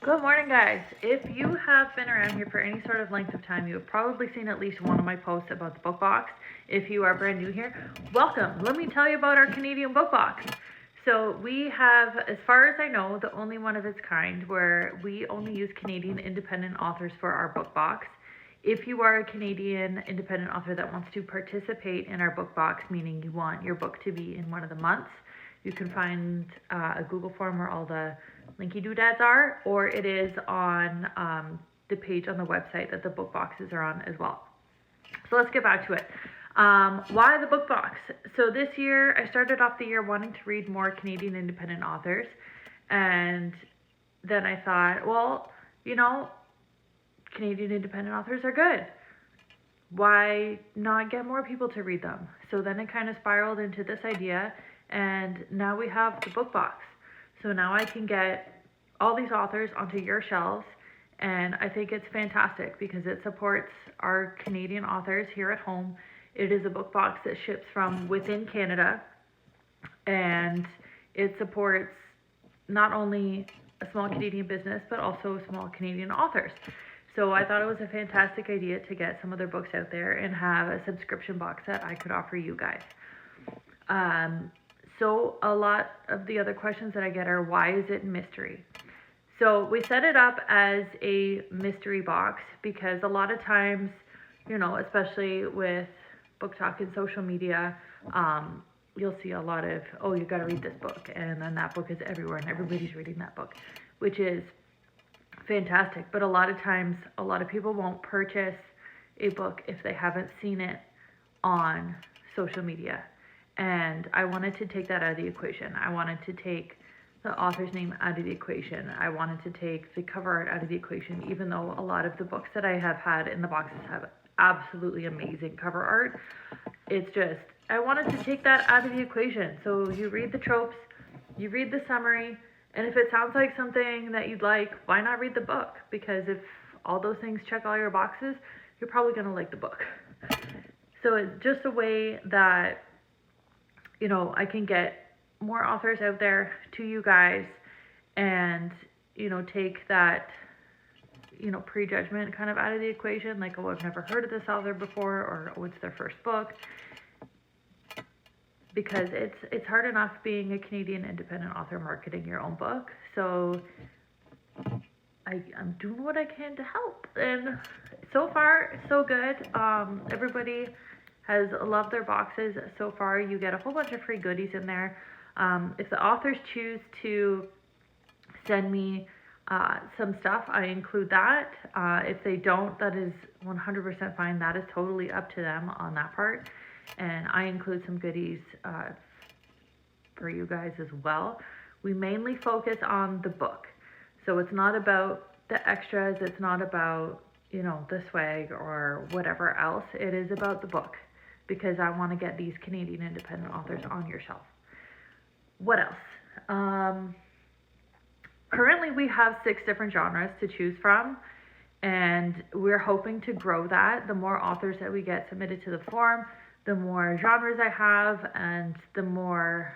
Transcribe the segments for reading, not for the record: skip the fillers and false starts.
Good morning, guys. If you have been around here for any sort of length of time, you have probably seen at least one of my posts about the book box. If you are brand new here, welcome. Let me tell you about our Canadian book box. So we have, as far as I know, the only one of its kind where we only use Canadian independent authors for our book box. If you are a Canadian independent author that wants to participate in our book box, meaning you want your book to be in one of the months, you can find a Google form where all the linky doodads are, or it is on the page on the website that the book boxes are on as well. So let's get back to it. Why the book box? So this year, I started off the year wanting to read more Canadian independent authors, and then I thought, well, Canadian independent authors are good. Why not get more people to read them? So then it kind of spiraled into this idea, and now we have the book box. So now I can get all these authors onto your shelves, and I think it's fantastic because it supports our Canadian authors here at home. It is a book box that ships from within Canada, and it supports not only a small Canadian business, but also small Canadian authors. So I thought it was a fantastic idea to get some of their books out there and have a subscription box that I could offer you guys. So a lot of the other questions that I get are, why is it mystery? So we set it up as a mystery box because a lot of times, especially with BookTok and social media, you'll see a lot of, oh, you got to read this book, and then that book is everywhere and everybody's reading that book, which is fantastic. But a lot of times, a lot of people won't purchase a book if they haven't seen it on social media. And I wanted to take that out of the equation. I wanted to take the author's name out of the equation. I wanted to take the cover art out of the equation, even though a lot of the books that I have had in the boxes have absolutely amazing cover art. It's just, I wanted to take that out of the equation. So you read the tropes, you read the summary, and if it sounds like something that you'd like, why not read the book? Because if all those things check all your boxes, you're probably going to like the book. So it's just a way that I can get more authors out there to you guys and, take that, prejudgment kind of out of the equation. Like, oh, I've never heard of this author before, or oh, it's their first book. Because it's hard enough being a Canadian independent author marketing your own book. So I'm doing what I can to help. And so far, so good. Everybody has loved their boxes so far. You get a whole bunch of free goodies in there. If the authors choose to send me some stuff, I include that. If they don't, that is 100% fine. That is totally up to them on that part. And I include some goodies for you guys as well. We mainly focus on the book. So it's not about the extras. It's not about, the swag or whatever else. It is about the book, because I want to get these Canadian independent authors on your shelf. What else? Currently, we have 6 different genres to choose from, and we're hoping to grow that. The more authors that we get submitted to the form, the more genres I have, and the more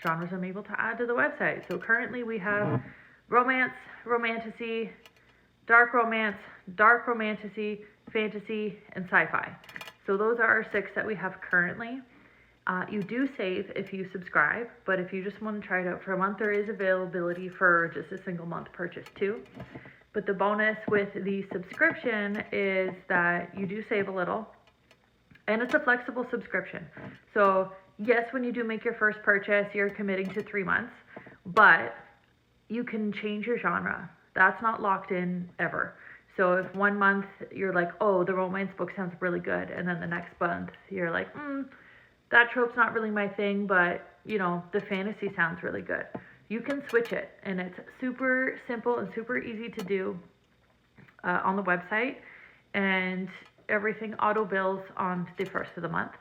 genres I'm able to add to the website. So currently we have romance, romantasy, dark romance, dark romantasy, fantasy, and sci-fi. So those are our 6 that we have currently. You do save if you subscribe, but if you just want to try it out for a month, there is availability for just a single month purchase too. But the bonus with the subscription is that you do save a little, and it's a flexible subscription. So yes, when you do make your first purchase, you're committing to 3 months, but you can change your genre. That's not locked in ever. So if 1 month you're like, oh, the romance book sounds really good, and then the next month you're like, that trope's not really my thing, but the fantasy sounds really good. You can switch it, and it's super simple and super easy to do on the website, and everything auto bills on the 1st of the month.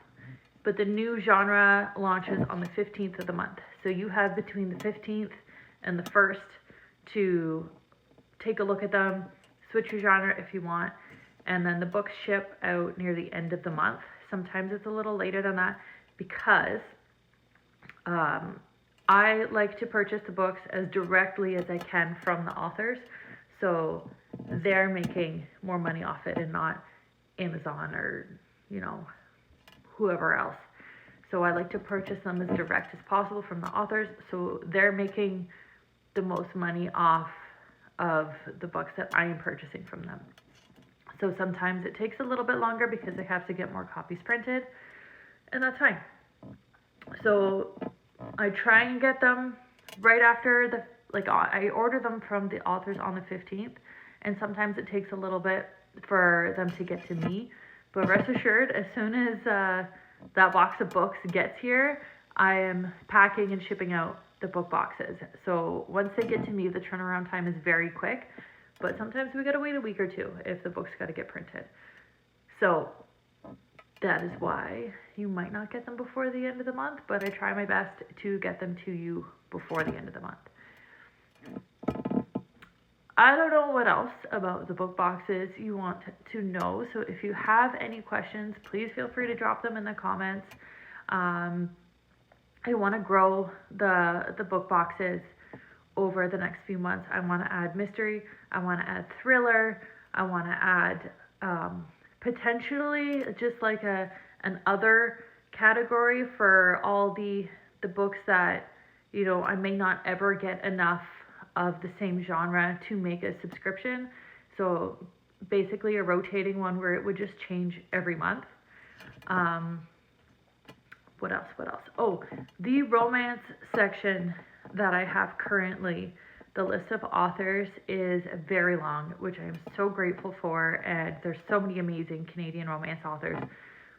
But the new genre launches on the 15th of the month. So you have between the 15th and the 1st to take a look at them, switch your genre if you want, and then the books ship out near the end of the month. Sometimes it's a little later than that because I like to purchase the books as directly as I can from the authors, so they're making more money off it and not Amazon or, you know, whoever else. So I like to purchase them as direct as possible from the authors, so they're making the most money off of the books that I am purchasing from them. So sometimes it takes a little bit longer because they have to get more copies printed, and that's fine. So I try and get them right after the, like, I order them from the authors on the 15th, and sometimes it takes a little bit for them to get to me. But rest assured, as soon as that box of books gets here, I am packing and shipping out the book boxes. So once they get to me, the turnaround time is very quick, but sometimes we gotta wait a week or two if the book's gotta get printed. So that is why you might not get them before the end of the month, but I try my best to get them to you before the end of the month. I don't know what else about the book boxes you want to know, so if you have any questions, please feel free to drop them in the comments. I want to grow the book boxes over the next few months. I want to add mystery, I want to add thriller, I want to add potentially just like an other category for all the books that, you know, I may not ever get enough of the same genre to make a subscription. So basically a rotating one where it would just change every month. What else? Oh, the romance section that I have currently, the list of authors is very long, which I am so grateful for, and there's so many amazing Canadian romance authors.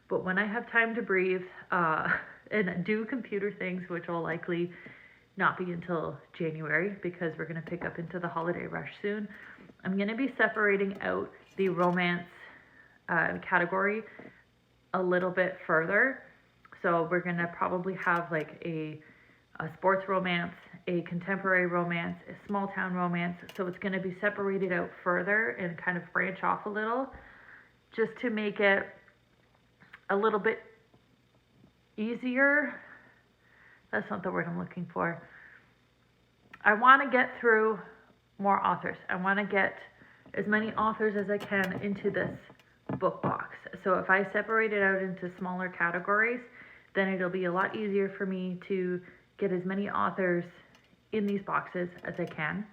But when I have time to breathe and do computer things, which will likely not be until January because we're going to pick up into the holiday rush soon, I'm going to be separating out the romance category a little bit further. So we're going to probably have like a sports romance, a contemporary romance, a small town romance. So it's going to be separated out further and kind of branch off a little, just to make it a little bit easier. That's not the word I'm looking for. I want to get through more authors. I want to get as many authors as I can into this book box. So if I separate it out into smaller categories, then it'll be a lot easier for me to get as many authors in these boxes as I can.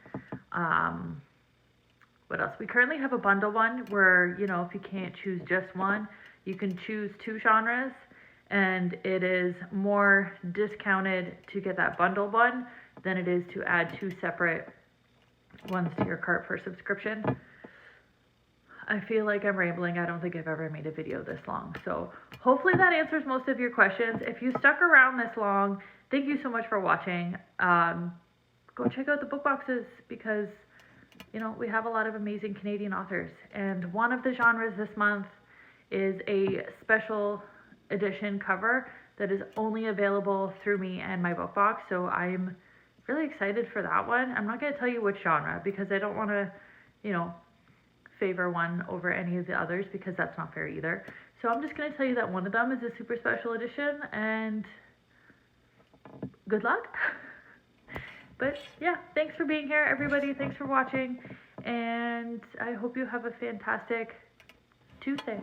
What else? We currently have a bundle one where, you know, if you can't choose just one, you can choose 2 genres, and it is more discounted to get that bundle one than it is to add 2 separate ones to your cart for subscription. I feel like I'm rambling. I don't think I've ever made a video this long. So hopefully that answers most of your questions. If you stuck around this long, thank you so much for watching. Go check out the book boxes because, you know, we have a lot of amazing Canadian authors. And one of the genres this month is a special edition cover that is only available through me and my book box. So I'm really excited for that one. I'm not going to tell you which genre because I don't want to, you know, favor one over any of the others because that's not fair either. So I'm just going to tell you that one of them is a super special edition, and good luck. But yeah, thanks for being here, everybody. Thanks for watching, and I hope you have a fantastic Tuesday.